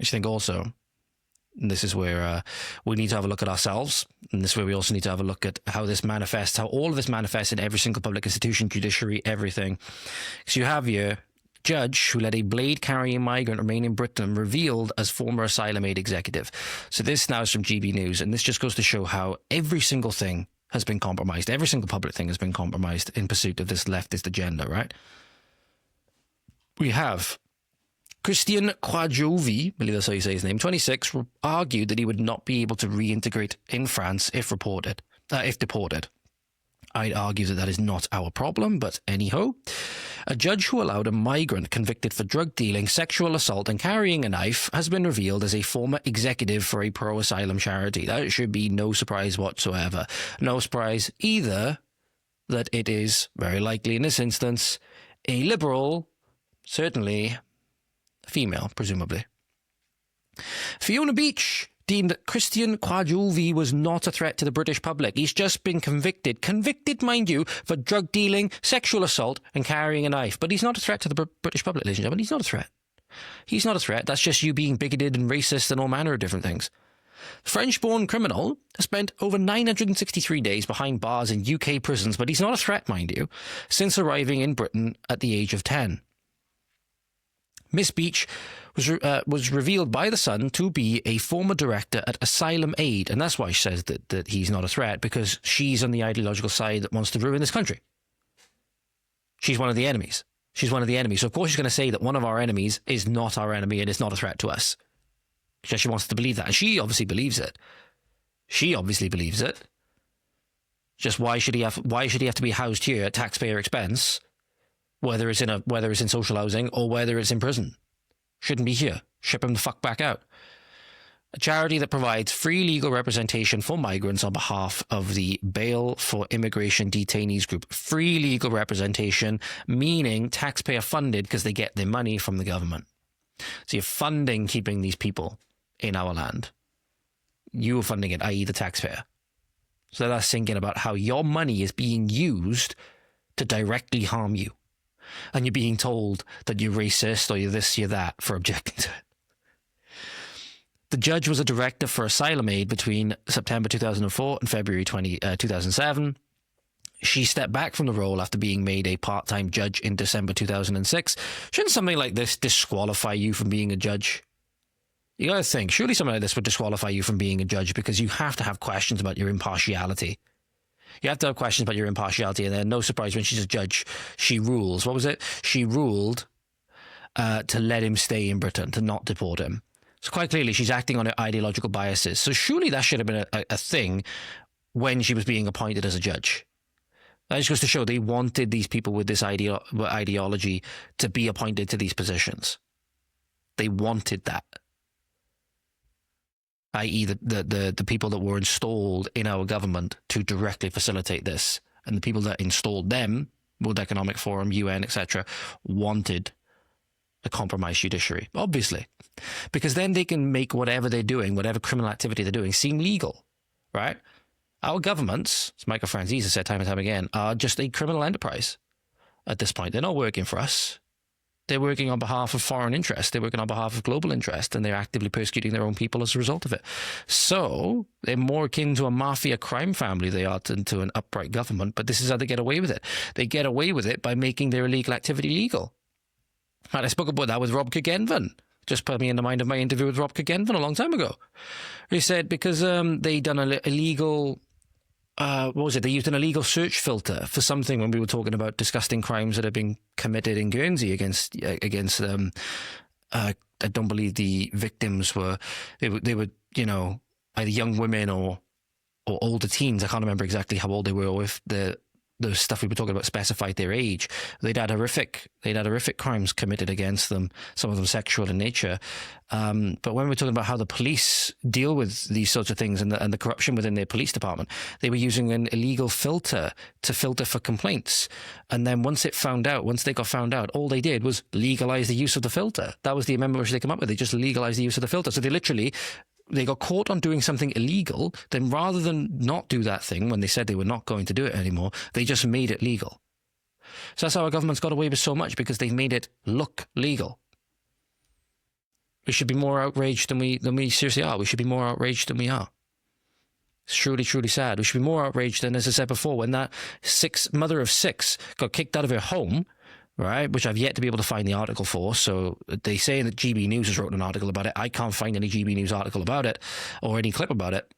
I think also, and this is where we need to have a look at ourselves, and this is where we also need to have a look at how this manifests, how all of this manifests in every single public institution, judiciary, everything. So you have your judge who let a blade-carrying migrant remain in Britain revealed as former asylum aid executive. So this now is from GB News, and this just goes to show how every single thing has been compromised. Every single public thing has been compromised in pursuit of this leftist agenda, right? We have Christian Quadjovi, I believe that's how you say his name, 26, argued that he would not be able to reintegrate in France if deported. I'd argue that is not our problem, but anyhow. A judge who allowed a migrant convicted for drug dealing, sexual assault and carrying a knife has been revealed as a former executive for a pro-asylum charity. That should be no surprise whatsoever. No surprise either that it is, very likely in this instance, a liberal, certainly a female, presumably. Fiona Beach deemed that Christian Quadjovi was not a threat to the British public. He's just been convicted, mind you, for drug dealing, sexual assault and carrying a knife. But he's not a threat to the British public, ladies and gentlemen. He's not a threat. He's not a threat. That's just you being bigoted and racist and all manner of different things. The French-born criminal has spent over 963 days behind bars in UK prisons, but he's not a threat, mind you, since arriving in Britain at the age of 10. Miss Beach was revealed by The Sun to be a former director at Asylum Aid, and that's why she says that he's not a threat, because she's on the ideological side that wants to ruin this country. She's one of the enemies. She's one of the enemies. So of course she's going to say that one of our enemies is not our enemy and is not a threat to us. Because she wants to believe that, and she obviously believes it. She obviously believes it. Just why should he have to be housed here at taxpayer expense? Whether it's in social housing or whether it's in prison. Shouldn't be here. Ship him the fuck back out. A charity that provides free legal representation for migrants on behalf of the Bail for Immigration Detainees Group. Free legal representation, meaning taxpayer funded because they get their money from the government. So you're funding keeping these people in our land. You're funding it, i.e. the taxpayer. So that's thinking about how your money is being used to directly harm you. And you're being told that you're racist or you're this, you're that for objecting to it. The judge was a director for Asylum Aid between September 2004 and February 2007. She stepped back from the role after being made a part-time judge in December 2006. Shouldn't something like this disqualify you from being a judge? You gotta think, surely something like this would disqualify you from being a judge because you have to have questions about your impartiality. You have to have questions about your impartiality, and then no surprise when she's a judge, she rules. What was it? She ruled to let him stay in Britain, to not deport him. So quite clearly she's acting on her ideological biases. So surely that should have been a thing when she was being appointed as a judge. That just goes to show they wanted these people with this ideology to be appointed to these positions. They wanted that. I.e. the people that were installed in our government to directly facilitate this. And the people that installed them, World Economic Forum, UN, etc., wanted a compromised judiciary, obviously. Because then they can make whatever they're doing, whatever criminal activity they're doing, seem legal, right? Our governments, as Michael Franzese has said time and time again, are just a criminal enterprise at this point. They're not working for us. They're working on behalf of foreign interests. They're working on behalf of global interest, and they're actively persecuting their own people as a result of it. So they're more akin to a mafia crime family they are to an upright government, but this is how they get away with it. They get away with it by making their illegal activity legal. And I spoke about that with Rob Kagenvan. Just put me in the mind of my interview with Rob Kagenvan a long time ago. He said because they done an illegal... what was it? They used an illegal search filter for something when we were talking about disgusting crimes that had been committed in Guernsey against I don't believe the victims were they were either young women or older teens. I can't remember exactly how old they were, or if the stuff we were talking about specified their age. They'd had horrific crimes committed against them, some of them sexual in nature. But when we're talking about how the police deal with these sorts of things and the corruption within their police department, they were using an illegal filter to filter for complaints. And then once they got found out, all they did was legalize the use of the filter. That was the amendment which they came up with. They just legalized the use of the filter. So they got caught on doing something illegal, then rather than not do that thing when they said they were not going to do it anymore, they just made it legal. So that's how our government's got away with so much, because they've made it look legal. We should be more outraged than we seriously are. We should be more outraged than we are. It's truly, truly sad. We should be more outraged than, as I said before, when that mother of six got kicked out of her home, right, which I've yet to be able to find the article for. So they say that GB News has written an article about it. I can't find any GB News article about it or any clip about it.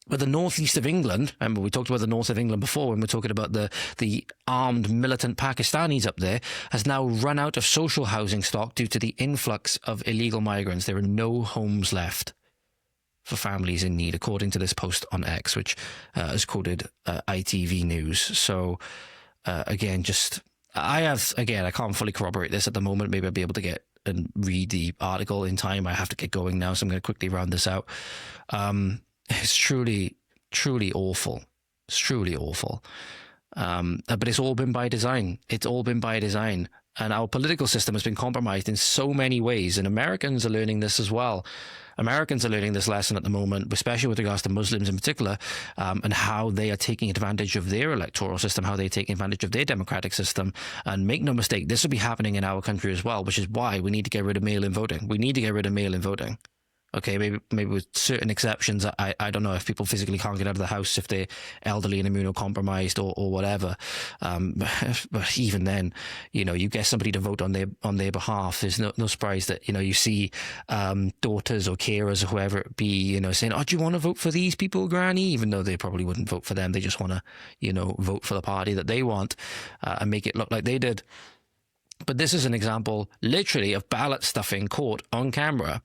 But the northeast of England, remember we talked about the north of England before when we're talking about the armed militant Pakistanis up there, has now run out of social housing stock due to the influx of illegal migrants. There are no homes left for families in need, according to this post on X, which has quoted ITV News. So again, I can't fully corroborate this at the moment. Maybe I'll be able to get and read the article in time. I have to get going now, so I'm going to quickly round this out. It's truly, truly awful. It's truly awful. But it's all been by design. It's all been by design. And our political system has been compromised in so many ways. And Americans are learning this as well. Americans are learning this lesson at the moment, especially with regards to Muslims in particular, and how they are taking advantage of their electoral system, how they're taking advantage of their democratic system. And make no mistake, this will be happening in our country as well, which is why we need to get rid of mail-in voting. We need to get rid of mail-in voting. Okay, maybe with certain exceptions, I don't know if people physically can't get out of the house, if they're elderly and immunocompromised or whatever. But even then, you get somebody to vote on their behalf. There's no surprise that, you see daughters or carers or whoever it be, saying, oh, do you want to vote for these people, Granny? Even though they probably wouldn't vote for them. They just want to, vote for the party that they want and make it look like they did. But this is an example, literally, of ballot stuffing caught on camera.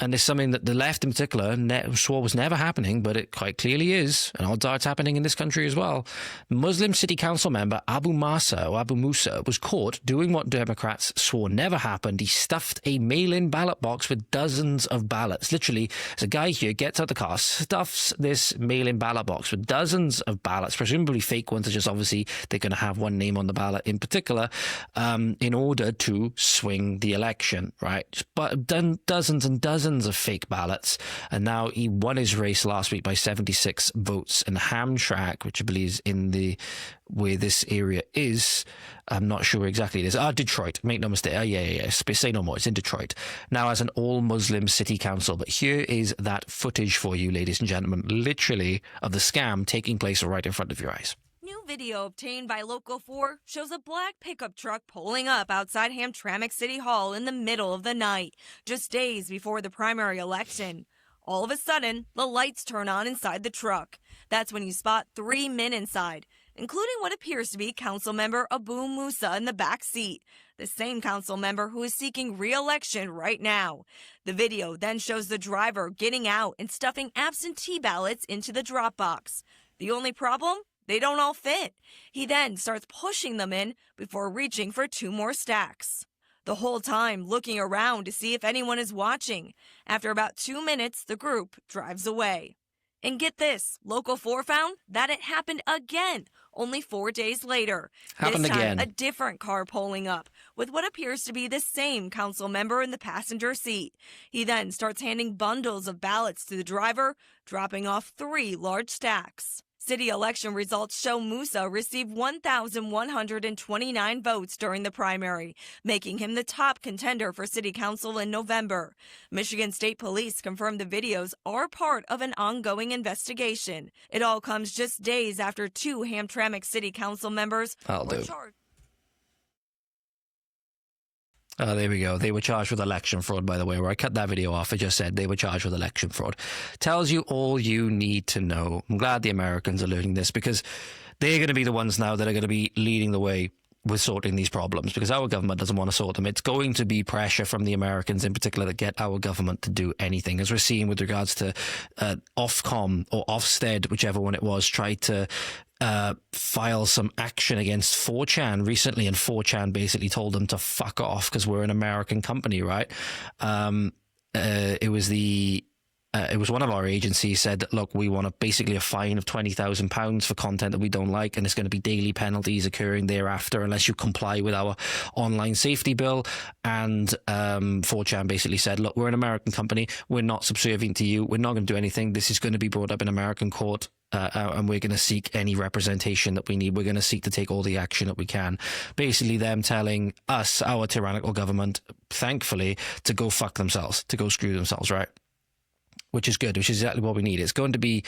And it's something that the left in particular swore was never happening, but it quite clearly is. And odds are it's happening in this country as well. Muslim City Council member Abu Musa was caught doing what Democrats swore never happened. He stuffed a mail-in ballot box with dozens of ballots. Literally, there's a guy here, gets out the car, stuffs this mail-in ballot box with dozens of ballots, presumably fake ones, are just obviously they're going to have one name on the ballot in particular, in order to swing the election, right? But done dozens and dozens of fake ballots, and now he won his race last week by 76 votes. And Hamtramck, which I believe is in where this area is, I'm not sure exactly it is. Detroit, make no mistake. Yeah. Say no more. It's in Detroit. Now as an all-Muslim city council. But here is that footage for you, ladies and gentlemen, literally of the scam taking place right in front of your eyes. New video obtained by Local 4 shows a black pickup truck pulling up outside Hamtramck City Hall in the middle of the night, just days before the primary election. All of a sudden, the lights turn on inside the truck. That's when you spot 3 men inside, including what appears to be Council Member Abu Musa in the back seat, the same council member who is seeking re-election right now. The video then shows the driver getting out and stuffing absentee ballots into the drop box. The only problem? They don't all fit. He then starts pushing them in before reaching for 2 more stacks. The whole time looking around to see if anyone is watching. After about 2 minutes, the group drives away. And get this, Local 4 found that it happened again, only 4 days later. Happened this time, again. A different car pulling up, with what appears to be the same council member in the passenger seat. He then starts handing bundles of ballots to the driver, dropping off 3 large stacks. City election results show Musa received 1,129 votes during the primary, making him the top contender for city council in November. Michigan State Police confirmed the videos are part of an ongoing investigation. It all comes just days after 2 Hamtramck City Council members were charged. There we go. They were charged with election fraud, by the way, where I cut that video off. I just said they were charged with election fraud. Tells you all you need to know. I'm glad the Americans are learning this, because they're going to be the ones now that are going to be leading the way with sorting these problems, because our government doesn't want to sort them. It's going to be pressure from the Americans in particular that get our government to do anything, as we're seeing with regards to Ofcom or Ofsted, whichever one it was, tried to file some action against 4chan recently, and 4chan basically told them to fuck off because we're an American company, right? It was one of our agencies said that, look, we want basically a fine of £20,000 for content that we don't like, and there's going to be daily penalties occurring thereafter unless you comply with our online safety bill. And 4chan basically said, look, we're an American company, we're not subservient to you, we're not going to do anything, this is going to be brought up in American court, and we're going to seek any representation that we need. We're going to seek to take all the action that we can. Basically, them telling us, our tyrannical government, thankfully, to go fuck themselves, to go screw themselves, right? Which is good, which is exactly what we need. It's going to be,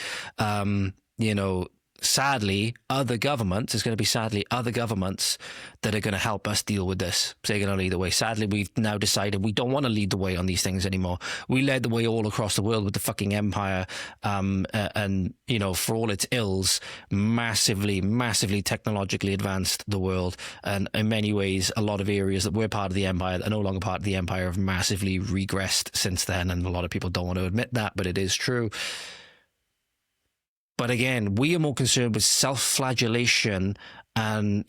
sadly, other governments that are going to help us deal with this. They're going to lead the way. Sadly, we've now decided we don't want to lead the way on these things anymore. We led the way all across the world with the fucking empire, and for all its ills, massively technologically advanced the world. And in many ways, a lot of areas that were part of the empire, that are no longer part of the empire, have massively regressed since then. And a lot of people don't want to admit that, but it is true. But again, we are more concerned with self-flagellation and,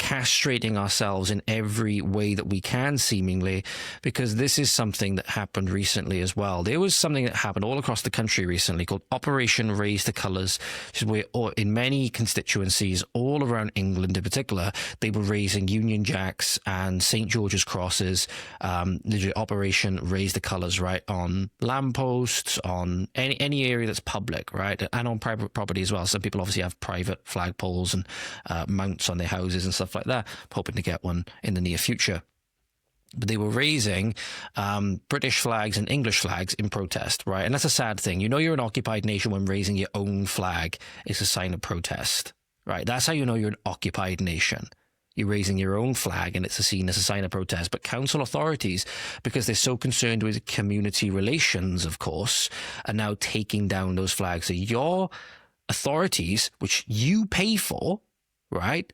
castrating ourselves in every way that we can, seemingly, because this is something that happened recently as well. There was something that happened all across the country recently called Operation Raise the Colours, which is where in many constituencies all around England in particular, they were raising Union Jacks and St. George's crosses, Operation Raise the Colours, right, on lampposts, on any area that's public, right, and on private property as well. Some people obviously have private flagpoles and mounts on their houses and stuff like that. I'm hoping to get one in the near future. But they were raising British flags and English flags in protest, right? And that's a sad thing. You're an occupied nation when raising your own flag is a sign of protest, right? That's how you know you're an occupied nation. You're raising your own flag and it's seen as a sign of protest. But council authorities, because they're so concerned with community relations, of course, are now taking down those flags. So your authorities, which you pay for, right,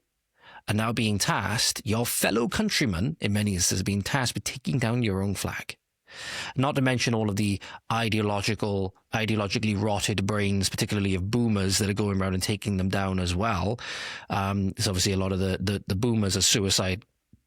are now being tasked, your fellow countrymen, in many instances, being tasked with taking down your own flag. Not to mention all of the ideologically rotted brains, particularly of boomers, that are going around and taking them down as well. There's obviously a lot of the boomers are suicidally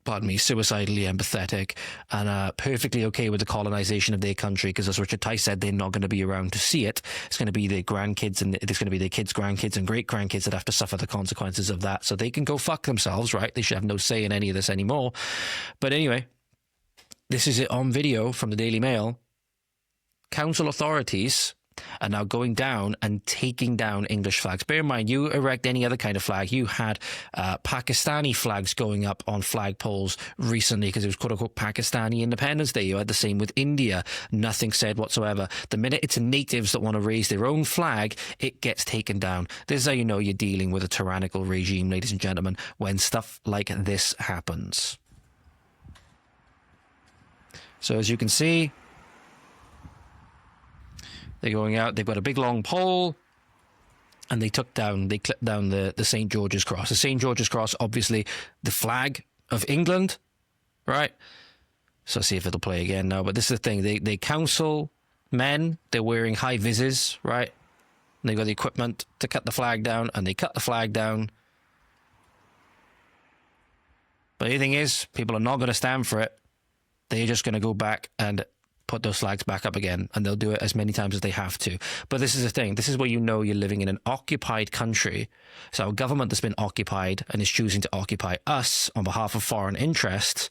empathetic and perfectly okay with the colonization of their country, because as Richard Tice said, they're not going to be around to see it. It's going to be their grandkids, and it's going to be their kids' grandkids and great-grandkids that have to suffer the consequences of that. So they can go fuck themselves, right? They should have no say in any of this anymore. But anyway, this is it on video from the Daily Mail. Council authorities are now going down and taking down English flags. Bear in mind, you erect any other kind of flag. You had Pakistani flags going up on flagpoles recently because it was quote-unquote Pakistani Independence Day. You had the same with India. Nothing said whatsoever. The minute it's natives that want to raise their own flag, it gets taken down. This is how you know you're dealing with a tyrannical regime, ladies and gentlemen, when stuff like this happens. So as you can see, they're going out, they've got a big long pole, and they clipped down the St. George's Cross. The St. George's Cross, obviously the flag of England, right? So let's see if it'll play again now. But this is the thing, they council men, they're wearing high vises, right? And they've got the equipment to cut the flag down, and they cut the flag down. But the thing is, people are not going to stand for it. They're just going to go back and put those flags back up again, and they'll do it as many times as they have to. But this is the thing. This is where you know you're living in an occupied country. So a government that's been occupied and is choosing to occupy us on behalf of foreign interests.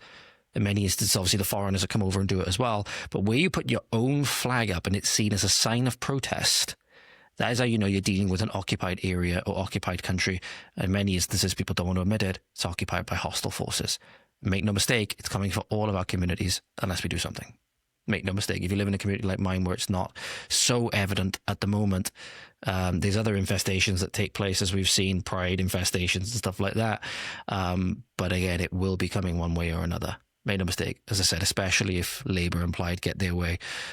In many instances, obviously, the foreigners have come over and do it as well. But where you put your own flag up and it's seen as a sign of protest, that is how you know you're dealing with an occupied area or occupied country. In many instances, people don't want to admit it. It's occupied by hostile forces. Make no mistake, it's coming for all of our communities unless we do something. Make no mistake, if you live in a community like mine where it's not so evident at the moment, there's other infestations that take place, as we've seen, pride infestations and stuff like that. But again, it will be coming one way or another. Make no mistake, as I said, especially if Labour and Plaid get their way.